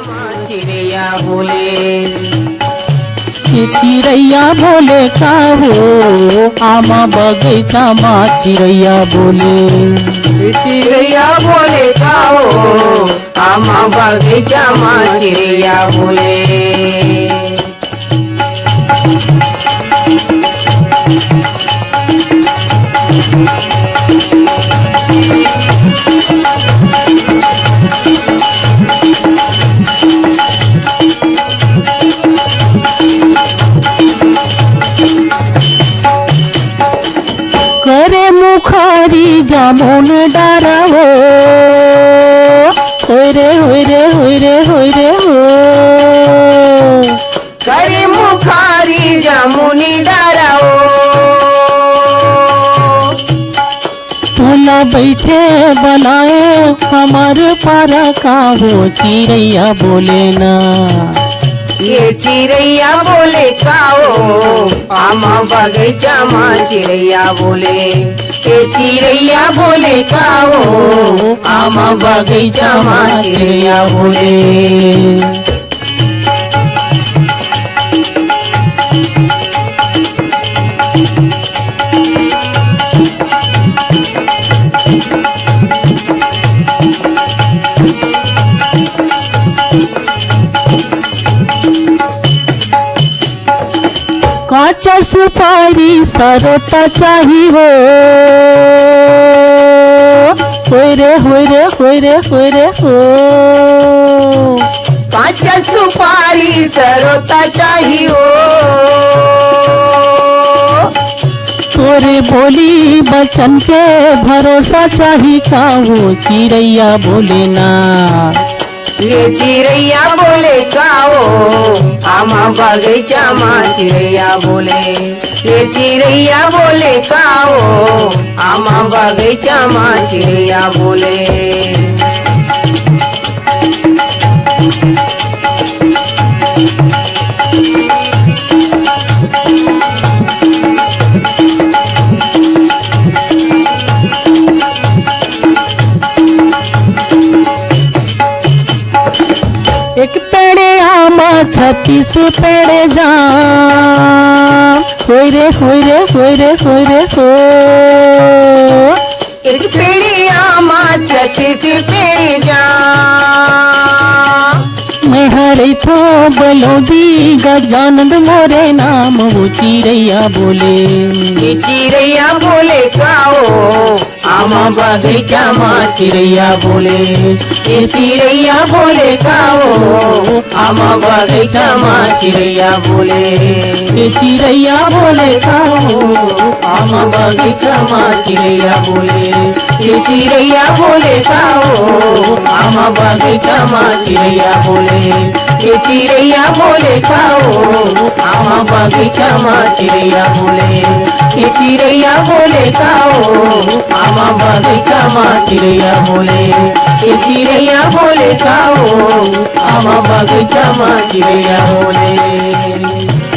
में चिड़ैया बोले। चिड़ैया बोले का हो आमा बगीचा में चिड़ैया बोले। चिड़ैया बोले का हो आमा बगीचा में चिड़ैया बोले। करे मुखारी जामुन डारावो होय रे होय रे होय रे होय रे हो। करे मुखारी जामुनी डाराओ भोला बैठे बनाए हमारे पारा का हो चिड़ैया बोले ना। ये चिड़ैया बोले काओ आमा बगीचा में चिड़ैया बोले। ये चिड़ैया बोले काओ आमा बगीचा में चिड़ैया बोले। काचा सुपारी सरोता चाही हो होय रे होय रे होय रे होय रे हो। काचा सुपारी सरोता चाहिए तोरे बोली बचन के भरोसा चाही का हो चिड़ैया बोले ना। ये चिड़ैया बोले काओ आमा बगीचा में चिड़ैया बोले। ये चिड़ैया बोले काओ आमा बगीचा में चिड़ैया बोले। एक पेड़े आमा 36 पेड़े जाम होय रे होय रे होय रे होय रे हो। एक पेड़ी आमा 36 पेड़ी जा मैं हरे थो बलोदी गजानंद मोरे नाम वो चिड़ैया बोले। ये चिड़ैया बोले काओ आमा बगीचा में चिड़ैया बोले। ये चिड़ैया बोले काओ आमा बगीचा में चिड़ैया बोले। ये चिड़ैया बोले काओ आमा बगीचा में चिड़ैया बोले। ये चिड़ैया बोले काओ आमा बगीचा में चिड़ैया बोले। ये चिड़ैया बोले काओ आमा बगीचा में चिड़ैया बोले। ये चिड़ैया बोले काओ आमा बगीचा में चिड़ैया बोले। ये चिड़ैया बोले काओ आमा बगीचा में चिड़ैया बोले।